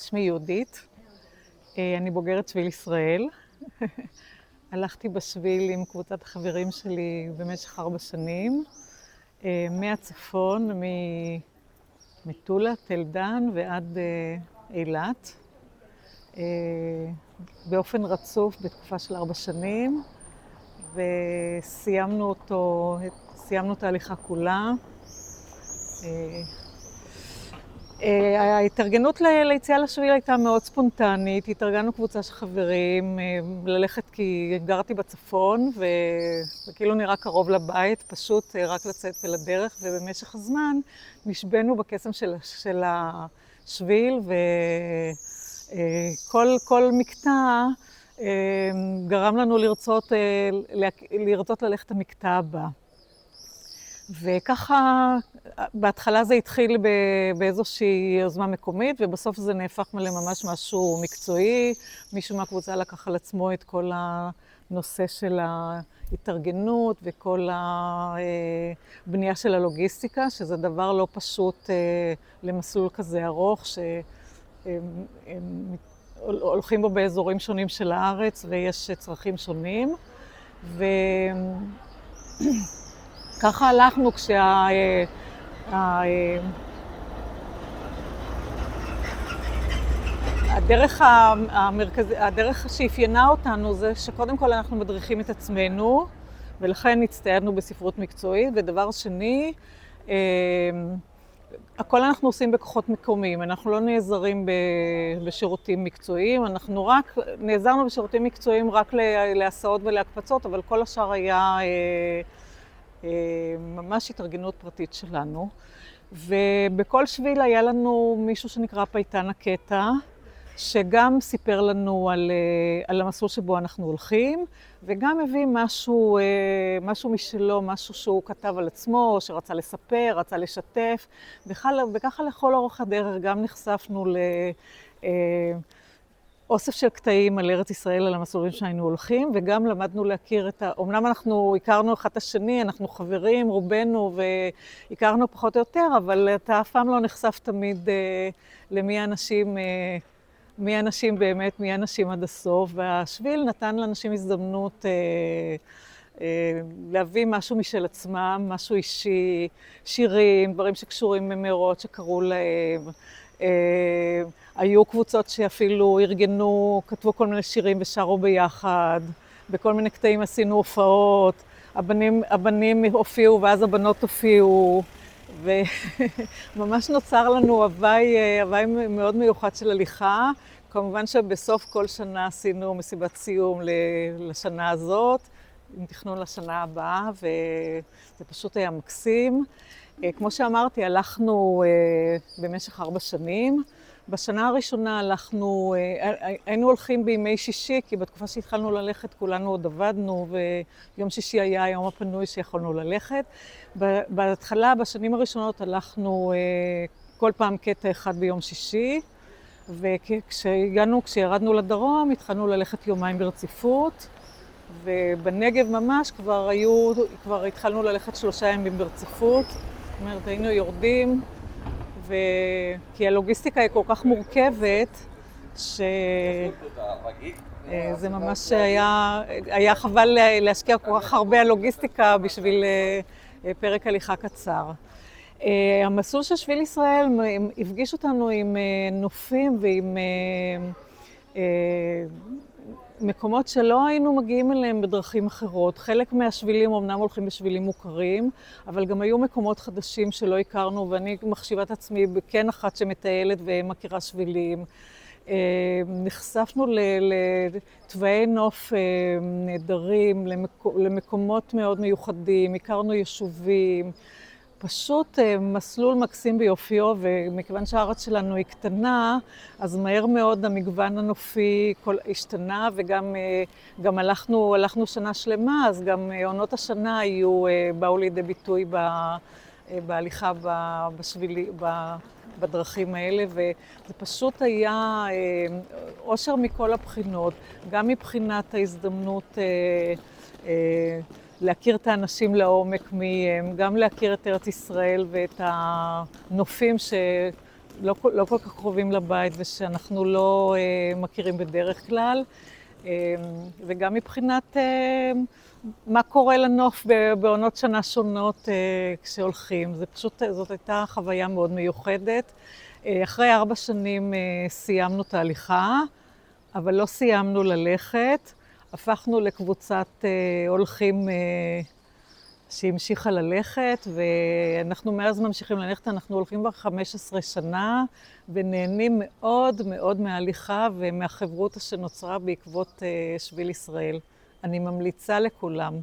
שמי יהודית, אני בוגרת שביל ישראל. הלכתי בשביל עם קבוצת החברים שלי במשך 4 שנים, מהצפון, ממטולה, תל דן ועד אילת, באופן רצוף בתקופה של 4 שנים, וסיימנו את ההליכה כולה. ההתארגנות ליציאה לשביל הייתה מאוד ספונטנית. התארגנו קבוצה של חברים ללכת כי גרתי בצפון וכאילו נראה קרוב לבית, פשוט רק לצאת ולדרך, ובמשך הזמן נשבנו בקסם של השביל, וכל מקטע גרם לנו לרצות ללכת המקטע הבא. וככה, בהתחלה זה התחיל באיזושהי יוזמה מקומית, ובסוף זה נהפך לממש משהו מקצועי. מישהו מהקבוצה לקח על עצמו את כל הנושא של ההתארגנות וכל הבנייה של הלוגיסטיקה, שזה דבר לא פשוט למסלול כזה ארוך, שהולכים בו באזורים שונים של הארץ ויש צרכים שונים. ככה הלכנו הדרך שאפיינה אותנו זה שקודם כל אנחנו מדריכים את עצמנו, ולכן הצטיידנו בספרות מקצועית. ודבר שני, הכל אנחנו עושים בכוחות מקומיים, אנחנו לא נעזרים בשירותים מקצועיים, אנחנו נעזרנו בשירותים מקצועיים רק להסעות ולהקפצות, אבל כל השאר היה ממש התארגנות פרטית שלנו. ובכל שביל היה לנו מישהו שנקרא פייטן הקטע, שגם סיפר לנו על המסלול שבו אנחנו הולכים, וגם הביא משהו משלו, משהו שהוא כתב על עצמו, שרצה לספר, רצה לשתף, וככה לכל אורך הדרך גם נחשפנו אוסף של קטעים על ארץ ישראל, על המסלולים שהיינו הולכים, וגם למדנו להכיר אומנם אנחנו הכרנו אחד את השני, אנחנו חברים, רובנו, והכרנו פחות או יותר, אבל אתה אף פעם לא נחשף תמיד למי האנשים באמת, מי האנשים עד הסוף, והשביל נתן לאנשים הזדמנות להביא משהו משל עצמם, משהו אישי, שירים, דברים שקשורים במאורעות שקראו להם. היו קבוצות שאפילו ארגנו, כתבו כל מיני שירים ושרו ביחד, בכל מיני קטעים עשינו הופעות, הבנים הופיעו ואז הבנות הופיעו, וממש נוצר לנו הוואי מאוד מיוחד של הליכה. כמובן שבסוף כל שנה עשינו מסיבת סיום לשנה הזאת, עם תכנון לשנה הבאה, וזה פשוט היה מקסים. כמו שאמרתי, הלכנו במשך 4 שנים. בשנה הראשונה היינו הולכים בימי שישי, כי בתקופה שהתחלנו ללכת כולנו עוד עבדנו, ויום שישי היה היום הפנוי שיכולנו ללכת. בהתחלה, בשנים הראשונות, הלכנו כל פעם קטע אחד ביום שישי, כשירדנו לדרום, התחלנו ללכת יומיים ברציפות, ובנגב ממש כבר התחלנו ללכת 3 ימים ברציפות. זאת אומרת, היינו יורדים, כי הלוגיסטיקה היא כל כך מורכבת, שזה ממש היה חבל להשקיע כל כך הרבה הלוגיסטיקה בשביל פרק הליכה קצר. המסלול של שביל ישראל הפגיש אותנו עם נופים ועם מקומות שלא היינו מגיעים אליהם בדרכים אחרות. חלק מהשבילים אמנם הולכים בשבילים מוכרים, אבל גם היו מקומות חדשים שלא הכרנו, ואני מחשיבה את עצמי כן אחת שמטיילת ומכירה שבילים. נחשפנו לתוואי נוף נהדרים, למקומות מאוד מיוחדים, הכרנו יישובים, פשוט מסלול מקסים ביופיו, ומכיוון שהארץ שלנו היא קטנה, אז מהר מאוד המגוון הנופי השתנה, וגם הלכנו שנה שלמה, אז גם עונות השנה באו לידי ביטוי בהליכה בדרכים האלה, וזה פשוט היה אושר מכל הבחינות, גם מבחינת ההזדמנות להכיר את האנשים לעומק מהם, גם להכיר את ארץ ישראל ואת הנופים לא כל כך קרובים לבית ושאנחנו לא מכירים בדרך כלל. וגם מבחינת מה קורה לנוף בעונות שנה שונות כשהולכים. זאת הייתה חוויה מאוד מיוחדת. אחרי 4 שנים סיימנו את ההליכה, אבל לא סיימנו ללכת. הפכנו לקבוצת הולכים שהמשיכה ללכת, ואנחנו מאז ממשיכים ללכת, אנחנו הולכים כבר 15 שנה, ונהנים מאוד מאוד מההליכה ומהחברות שנוצרה בעקבות שביל ישראל. אני ממליצה לכולם.